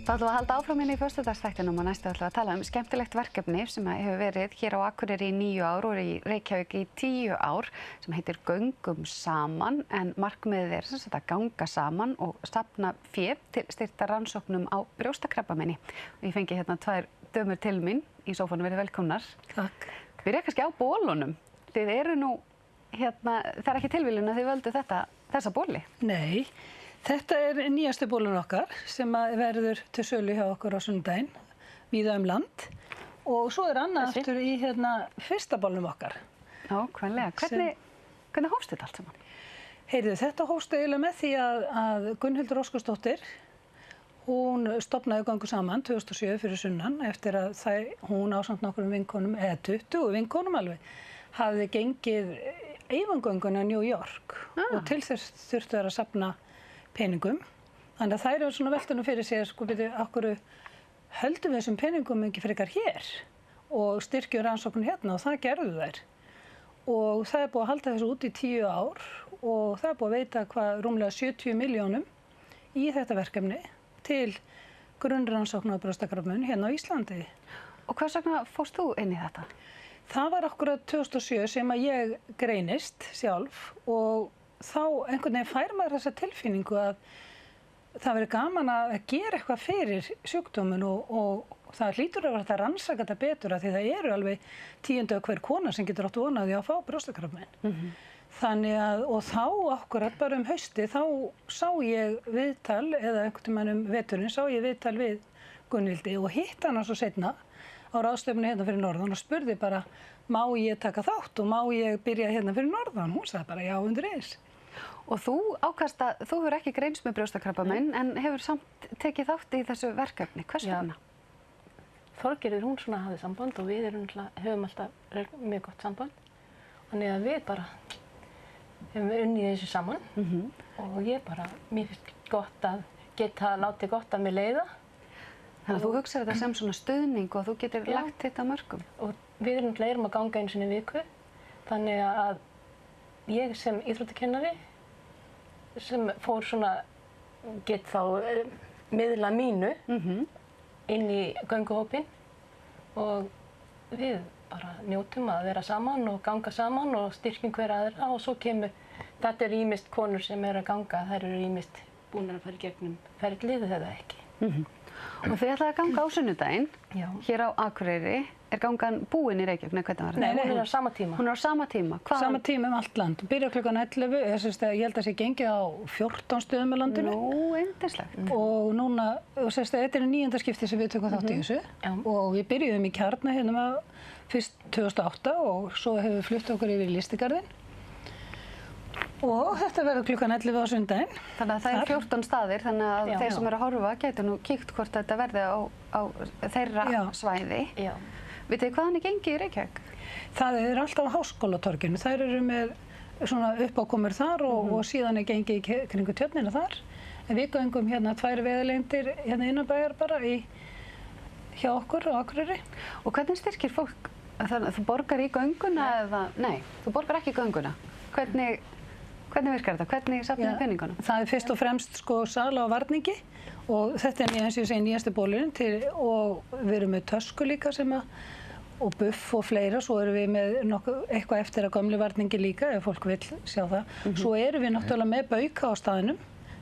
Þá ætlum við að halda áfram inn í föstudagsþættinum og næstu ætlum við að tala skemmtilegt verkefni sem hefur verið hér á Akureyri í 9 ár og í Reykjavík í 10 ár sem heitir Göngum saman en markmiðið sem sagt að ganga saman og safna fé til styrktar rannsóknum á brjóstakrabbameini. Og ég fengi hérna 2 dömur til mín í sófanum, verið velkomnar. Takk. Byrja kannski á bólunum. Þið eru nú hérna, það ekki tilviljun að þið völdu þessa bóli? Nei. Þetta nýjastu bólun okkar sem verður til sölu hjá okkur á sunnudaginn, víða land. Og svo annað aftur í fyrsta bólnum okkar. Nákvæmlega. Hvernig hófst þetta allt saman? Heyrðu, þetta hófst eiginlega með því að Gunnhildur Óskarsdóttir, hún stofnaði Göngum saman 2007 fyrir sunnan eftir að hún ásamt nokkrum vinkonum, eða 20 vinkonum alveg, hafði gengið Avon-gönguna New York og til þess þurftu að safna peningum. Þannig að þær eru svona veltunum fyrir sér, akkur höldum við þessum peningum ekki frekar hér og styrkjum rannsókn hérna og það gerðu þær. Og það búið að halda þessu út í 10 ár og það búið að veita rúmlega 70 milljónum í þetta verkefni til grunnrannsóknar á brjóstakrabbameini hérna á Íslandi. Og hvers vegna fórst þú inn í þetta? Það var akkurat 2007 sem að ég greinist sjálf og þá einhvern veginn fær maður þessa tilfinningu að það verið gaman að gera eitthvað fyrir sjúkdóminn og það hlýtur að vera að rannsaka þetta betur af því það eru alveg 10 af hver kona sem getur átt von á því að fá brjóstakrabbamein. Þannig að, og þá akkurat bara hausti, þá sá ég viðtal, eða einhvern tímann veturinn, sá ég viðtal við Gunnhildi og hitt hana svo seinna á ráðstefnunni hérna fyrir norðan og spurði bara, má ég taka þátt og má ég byrja hérna fyrir norðan? Hún sagði bara, já, undir eins. Og þú ákast að þú hefur ekki greinst með brjóstakrabbamein en hefur samt tekið þátt í þessu verkefni. Hvers vegna? Þorgerður, hún svona hafði samband og við höfum alltaf mjög gott samband. Þannig að við bara höfum unnið þessu saman og mér finnst gott að geta látið gott að mér leiða. Þannig að þú hugsar þetta sem svona stuðning og þú getur lagt þetta að mörkum. Og við erum að ganga einu sinni í viku. Þannig að ég sem íþróttakennari sem fór svona, get þá miðla mínu inn í gönguhópinn og við bara njótum að vera saman og ganga saman og styrkjum hver aðra og svo kemur, þetta eru ýmist konur sem eru að ganga, þær eru ýmist búnar að fara í gegnum ferlið eða ekki. Og þið ætlaði að ganga á sunnudaginn, hér á Akureyri. Er gangan búin í Reykjavík? Nei, hvernig var það? Nei, hún er á sama tíma. Hún er á sama tíma? Sama tíma allt land. Byrja klukkan 11, ég held að sé gengið á 14 stöðum á landinu. Nú, yndislegt. Og núna, þetta er 9. skipti sem við tökum þátt í þessu. Og við byrjuðum í Kjarna hérna fyrst 2008 og svo hefur við flutt okkur yfir í Listigarðinn. Og þetta verður klukkan 11 á sunnudaginn. Þannig að það er 14 staðir, þannig að þeir sem eru að horfa gætu nú kíkt hvort þetta verði á þeirra svæði. Já. Vitið þið hvaðan er gengið í Reykjavík? Það er alltaf á Háskólatorginu. Þær eru með svona uppákomur þar og síðan er gengið í kringu tjörnina þar. En við göngum hérna 2 vegalengdir hérna innanbæjar bara hjá okkur á Akureyri. Og hvernig styrkir fólk? Þannig að þú borgar í gönguna eða? Nei, þú borgar ekki í gönguna. Hvernig virkar þetta? Hvernig safnið peningunum? Það er fyrst og fremst sala á varningi og þetta er eins og ég segi nýjasti bólurinn og við erum með tösku líka og buff og fleira, svo erum við með eitthvað eftir að gömlu varningi líka ef fólk vil sjá það. Svo erum við náttúrulega með bauka á staðinum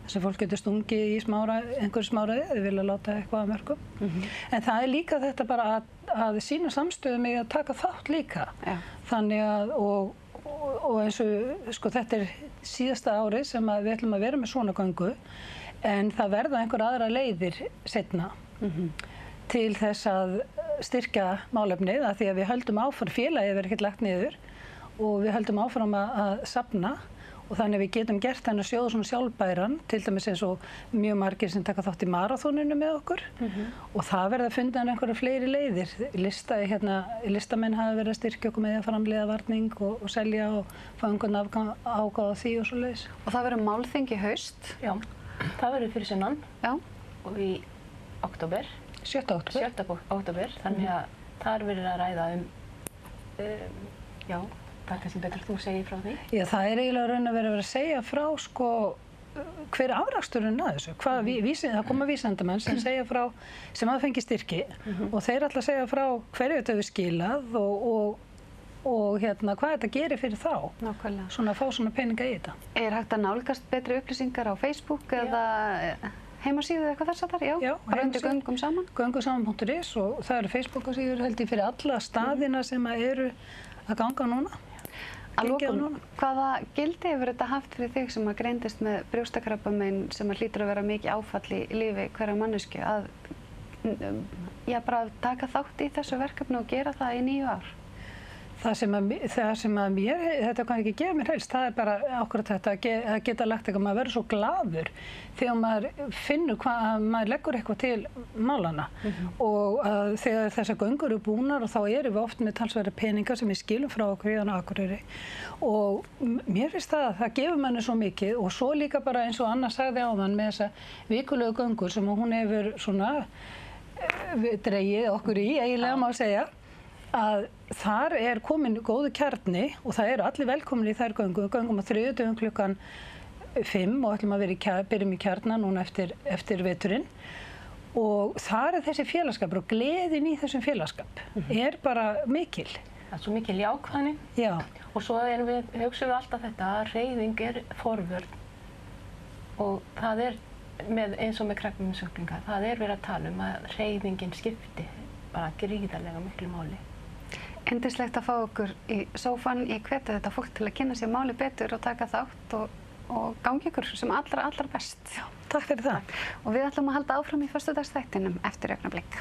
þess að fólk getur stungið í einhverju smáræði eða vilja láta eitthvað að mörkum. En það er líka þetta bara að sýna samstöðu með að taka þátt líka. Þannig að og eins og þetta er síðasta árið sem við ætlum að vera með svona göngu en það verða einhver aðra leiðir seinna til þess að styrkja málefnið af því að við höldum áfram, félagið verður ekkert lagt niður og við höldum áfram að safna og þannig við getum gert þennan sjóð svona sjálfbæran, til dæmis eins og mjög margir sem taka þátt í maraþoninu með okkur og það verða að funda einhverja fleiri leiðir. Listamenn hafa verið að styrkja okkur með að framleiða varning og selja og fá einhvern ágáð á því og svoleiðis. Og það verður málþing í haust? Já, það verður fyrir sunnan og í október. 7. október. 7. október, þannig að þar verður að ræða það er kannski betur þú segir frá því. Já, það er eiginlega raun að vera að segja frá hver er afraksturinn að þessu? Það koma vísindamenn sem segja frá, sem hafa fengið styrki og þeir ætla að segja frá hverju þetta hefur skilað og hvað þetta gerir fyrir þá. Nákvæmlega. Svona að fá svona peninga í þetta. Er hægt að nálgast betri upplýsingar á Facebook eða heimasíðu eða eitthvað þess að þar? Já, bara undir Göngum saman? Göngusaman.is og það eru Facebook-síður held ég fyrir alla staðina sem eru að ganga núna. Að lokum, hvaða gildi hefur þetta haft fyrir þig sem að greindist með brjóstakrabbamein sem að hlýtur að vera mikið áfall í lífi hverja manneskju að bara taka þátt í þessu verkefni og gera það í 9 ár? Það sem að mér, þetta kann ekki gefa mér helst, það er bara ákveðt þetta að geta lagt eitthvað, maður verður svo glaður þegar maður finnur hvað, maður leggur eitthvað til málana og þegar þessar göngur eru búnar og þá erum við oft með talsverða peninga sem við skilum frá okkur í Akureyri og mér finnst það gefur manni svo mikið og svo líka bara eins og Anna sagði áðan með þessa vikulegu göngur sem hún hefur svona dregið okkur í, eiginlega má segja, að þar er komin góðu kjarni og það eru allir velkomin í þær göngum. Við göngum á þriðjudögum klukkan 5 og ætlum að byrjum í kjarna núna eftir veturinn. Og þar er þessi félagsskapur og gleðin í þessum félagsskap er bara mikil. Það er svo mikil jákvæðni. Já. Og svo hugsum við alltaf þetta að hreyfing er forvörn og það er eins og með krabbameinssjúklinga, það er verið að tala að hreyfingin skipti bara gríðarlega miklu máli. Yndislegt að fá okkur í sófann. Ég hveti þetta fólk til að kynna sér máli betur og taka þátt og gangi ykkur sem allra best. Já, takk fyrir það. Og við ætlum að halda áfram í föstudagsþættinum eftir augnablik.